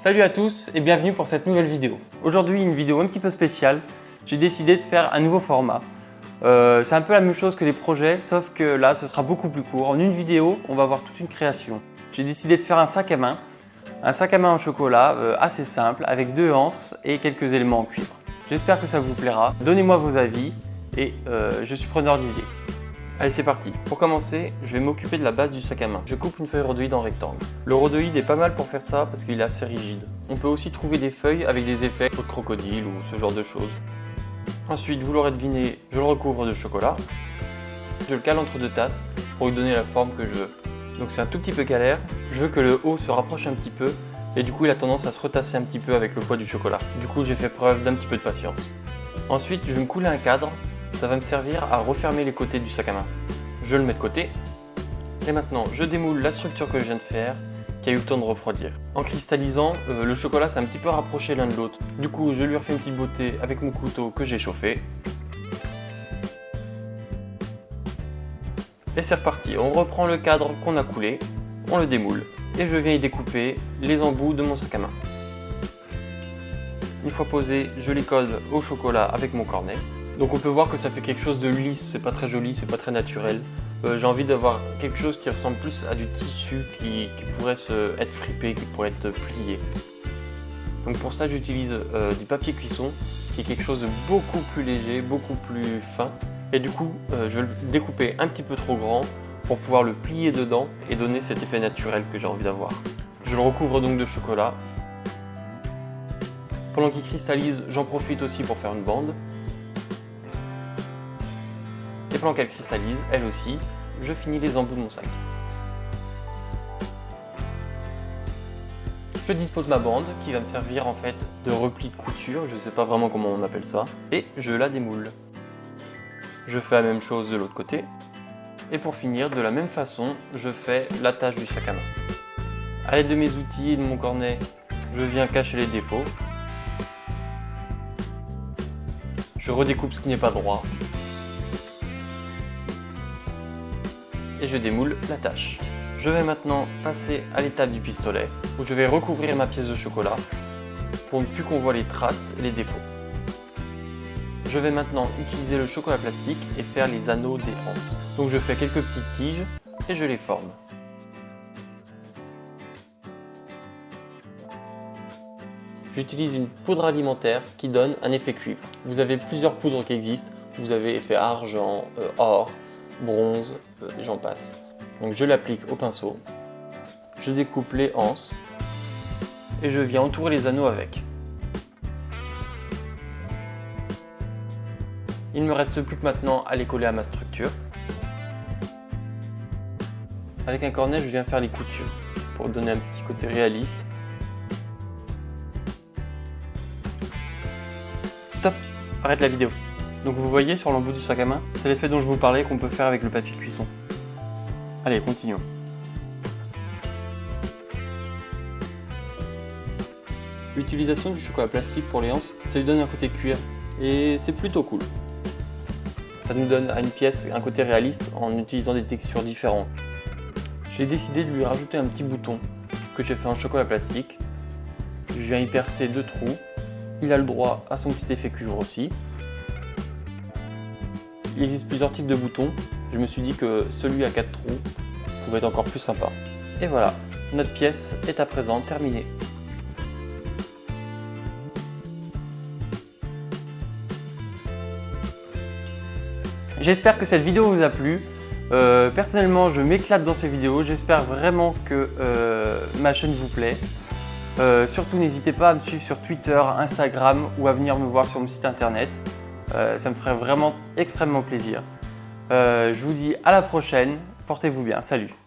Salut à tous et bienvenue pour cette nouvelle vidéo. Aujourd'hui une vidéo un petit peu spéciale. J'ai décidé de faire un nouveau format. C'est un peu la même chose que les projets, sauf que là ce sera beaucoup plus court. En une vidéo, on va voir toute une création. J'ai décidé de faire un sac à main en chocolat assez simple avec 2 anses et quelques éléments en cuivre. J'espère que ça vous plaira. Donnez-moi vos avis et je suis preneur d'idées. Allez, c'est parti. Pour commencer, je vais m'occuper de la base du sac à main. Je coupe une feuille rhodoïde en rectangle. Le rhodoïde est pas mal pour faire ça parce qu'il est assez rigide. On peut aussi trouver des feuilles avec des effets de crocodile ou ce genre de choses. Ensuite, vous l'aurez deviné, je le recouvre de chocolat. Je le cale entre 2 tasses pour lui donner la forme que je veux. Donc c'est un tout petit peu galère. Je veux que le haut se rapproche un petit peu et du coup il a tendance à se retasser un petit peu avec le poids du chocolat. Du coup j'ai fait preuve d'un petit peu de patience. Ensuite, je vais me couler un cadre. Ça va me servir à refermer les côtés du sac à main. Je le mets de côté. Et maintenant, je démoule la structure que je viens de faire, qui a eu le temps de refroidir. En cristallisant, le chocolat s'est un petit peu rapproché l'un de l'autre. Du coup, je lui refais une petite beauté avec mon couteau que j'ai chauffé. Et c'est reparti. On reprend le cadre qu'on a coulé, on le démoule. Et je viens y découper les embouts de mon sac à main. Une fois posé, je les colle au chocolat avec mon cornet. Donc on peut voir que ça fait quelque chose de lisse, c'est pas très joli, c'est pas très naturel. J'ai envie d'avoir quelque chose qui ressemble plus à du tissu qui pourrait être fripé, qui pourrait être plié. Donc pour ça j'utilise du papier cuisson, qui est quelque chose de beaucoup plus léger, beaucoup plus fin. Et du coup je vais le découper un petit peu trop grand pour pouvoir le plier dedans et donner cet effet naturel que j'ai envie d'avoir. Je le recouvre donc de chocolat. Pendant qu'il cristallise, j'en profite aussi pour faire une bande. Et pendant qu'elle cristallise, elle aussi, je finis les embouts de mon sac. Je dispose ma bande qui va me servir en fait de repli de couture, je ne sais pas vraiment comment on appelle ça, et je la démoule. Je fais la même chose de l'autre côté. Et pour finir, de la même façon, je fais l'attache du sac à main. A l'aide de mes outils et de mon cornet, je viens cacher les défauts. Je redécoupe ce qui n'est pas droit. Et je démoule l'attache. Je vais maintenant passer à l'étape du pistolet où je vais recouvrir ma pièce de chocolat pour ne plus qu'on voit les traces et les défauts. Je vais maintenant utiliser le chocolat plastique et faire les anneaux des anses. Donc je fais quelques petites tiges et je les forme. J'utilise une poudre alimentaire qui donne un effet cuivre. Vous avez plusieurs poudres qui existent. Vous avez effet argent, or, bronze, et j'en passe. Donc je l'applique au pinceau, je découpe les anses et je viens entourer les anneaux avec. Il ne me reste plus que maintenant à les coller à ma structure. Avec un cornet, je viens faire les coutures pour donner un petit côté réaliste. Stop! Arrête la vidéo. Donc vous voyez sur l'embout du sac à main, c'est l'effet dont je vous parlais qu'on peut faire avec le papier cuisson. Allez, continuons. L'utilisation du chocolat plastique pour les anses, ça lui donne un côté cuir et c'est plutôt cool. Ça nous donne à une pièce un côté réaliste en utilisant des textures différentes. J'ai décidé de lui rajouter un petit bouton que j'ai fait en chocolat plastique. Je viens y percer 2 trous. Il a le droit à son petit effet cuivre aussi. Il existe plusieurs types de boutons. Je me suis dit que celui à 4 trous pouvait être encore plus sympa. Et voilà, notre pièce est à présent terminée. J'espère que cette vidéo vous a plu. Personnellement, je m'éclate dans ces vidéos. J'espère vraiment que ma chaîne vous plaît. Surtout, n'hésitez pas à me suivre sur Twitter, Instagram ou à venir me voir sur mon site internet. Ça me ferait vraiment extrêmement plaisir. Je vous dis à la prochaine. Portez-vous bien. Salut!